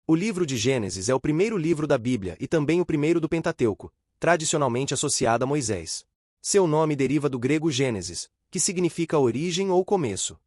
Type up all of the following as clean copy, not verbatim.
O livro de Gênesis é o primeiro livro da Bíblia e também o primeiro do Pentateuco, tradicionalmente associado a Moisés. Seu nome deriva do grego Gênesis, que significa origem ou começo.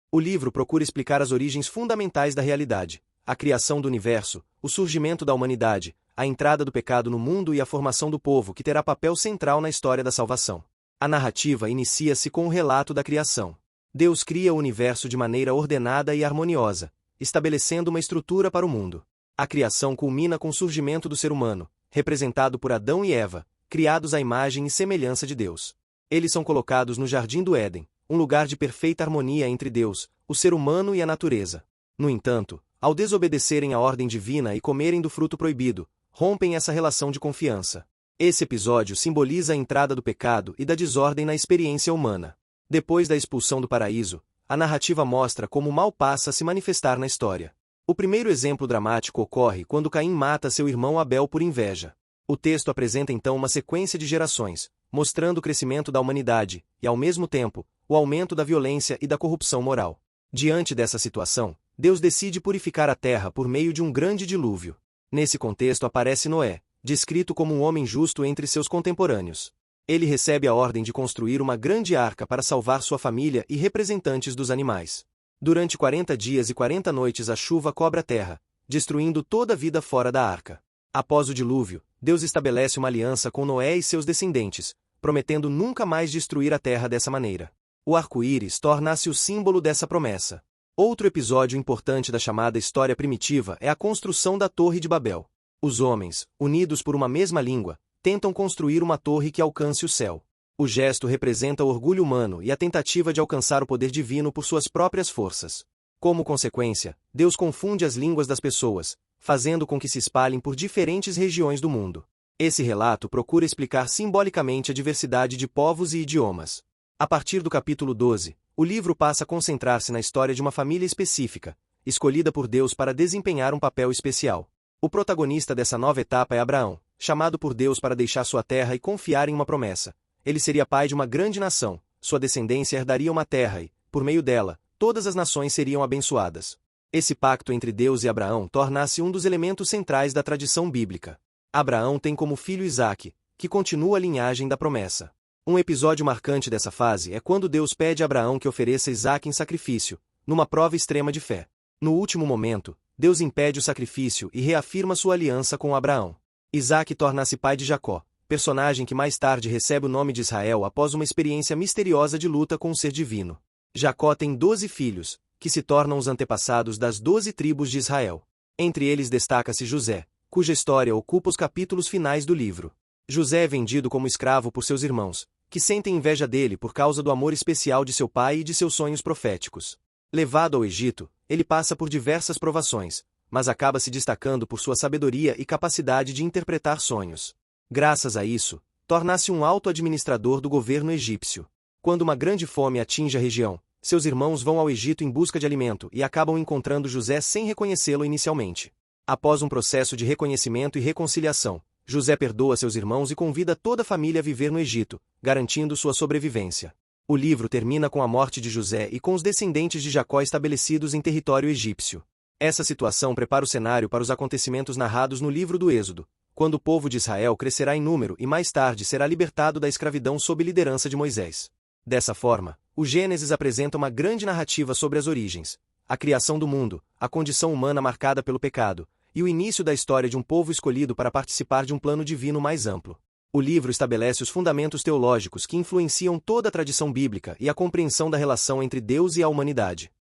O livro procura explicar as origens fundamentais da realidade, a criação do universo, o surgimento da humanidade, a entrada do pecado no mundo e a formação do povo que terá papel central na história da salvação. A narrativa inicia-se com o relato da criação. Deus cria o universo de maneira ordenada e harmoniosa, estabelecendo uma estrutura para o mundo. A criação culmina com o surgimento do ser humano, representado por Adão e Eva, criados à imagem e semelhança de Deus. Eles são colocados no Jardim do Éden, um lugar de perfeita harmonia entre Deus, o ser humano e a natureza. No entanto, ao desobedecerem à ordem divina e comerem do fruto proibido, rompem essa relação de confiança. Esse episódio simboliza a entrada do pecado e da desordem na experiência humana. Depois da expulsão do paraíso, a narrativa mostra como o mal passa a se manifestar na história. O primeiro exemplo dramático ocorre quando Caim mata seu irmão Abel por inveja. O texto apresenta então uma sequência de gerações, mostrando o crescimento da humanidade e, ao mesmo tempo, o aumento da violência e da corrupção moral. Diante dessa situação, Deus decide purificar a terra por meio de um grande dilúvio. Nesse contexto aparece Noé, descrito como um homem justo entre seus contemporâneos. Ele recebe a ordem de construir uma grande arca para salvar sua família e representantes dos animais. Durante 40 dias e 40 noites a chuva cobre a terra, destruindo toda a vida fora da arca. Após o dilúvio, Deus estabelece uma aliança com Noé e seus descendentes, prometendo nunca mais destruir a terra dessa maneira. O arco-íris torna-se o símbolo dessa promessa. Outro episódio importante da chamada história primitiva é a construção da Torre de Babel. Os homens, unidos por uma mesma língua, tentam construir uma torre que alcance o céu. O gesto representa o orgulho humano e a tentativa de alcançar o poder divino por suas próprias forças. Como consequência, Deus confunde as línguas das pessoas, fazendo com que se espalhem por diferentes regiões do mundo. Esse relato procura explicar simbolicamente a diversidade de povos e idiomas. A partir do capítulo 12, o livro passa a concentrar-se na história de uma família específica, escolhida por Deus para desempenhar um papel especial. O protagonista dessa nova etapa é Abraão, chamado por Deus para deixar sua terra e confiar em uma promessa. Ele seria pai de uma grande nação, sua descendência herdaria uma terra e, por meio dela, todas as nações seriam abençoadas. Esse pacto entre Deus e Abraão torna-se um dos elementos centrais da tradição bíblica. Abraão tem como filho Isaque, que continua a linhagem da promessa. Um episódio marcante dessa fase é quando Deus pede a Abraão que ofereça Isaque em sacrifício, numa prova extrema de fé. No último momento, Deus impede o sacrifício e reafirma sua aliança com Abraão. Isaque torna-se pai de Jacó, personagem que mais tarde recebe o nome de Israel após uma experiência misteriosa de luta com o ser divino. Jacó tem 12 filhos, que se tornam os antepassados das 12 tribos de Israel. Entre eles destaca-se José, cuja história ocupa os capítulos finais do livro. José é vendido como escravo por seus irmãos, que sentem inveja dele por causa do amor especial de seu pai e de seus sonhos proféticos. Levado ao Egito, ele passa por diversas provações, mas acaba se destacando por sua sabedoria e capacidade de interpretar sonhos. Graças a isso, torna-se um alto administrador do governo egípcio. Quando uma grande fome atinge a região, seus irmãos vão ao Egito em busca de alimento e acabam encontrando José sem reconhecê-lo inicialmente. Após um processo de reconhecimento e reconciliação, José perdoa seus irmãos e convida toda a família a viver no Egito, garantindo sua sobrevivência. O livro termina com a morte de José e com os descendentes de Jacó estabelecidos em território egípcio. Essa situação prepara o cenário para os acontecimentos narrados no livro do Êxodo, quando o povo de Israel crescerá em número e mais tarde será libertado da escravidão sob liderança de Moisés. Dessa forma, o Gênesis apresenta uma grande narrativa sobre as origens, a criação do mundo, a condição humana marcada pelo pecado, e o início da história de um povo escolhido para participar de um plano divino mais amplo. O livro estabelece os fundamentos teológicos que influenciam toda a tradição bíblica e a compreensão da relação entre Deus e a humanidade.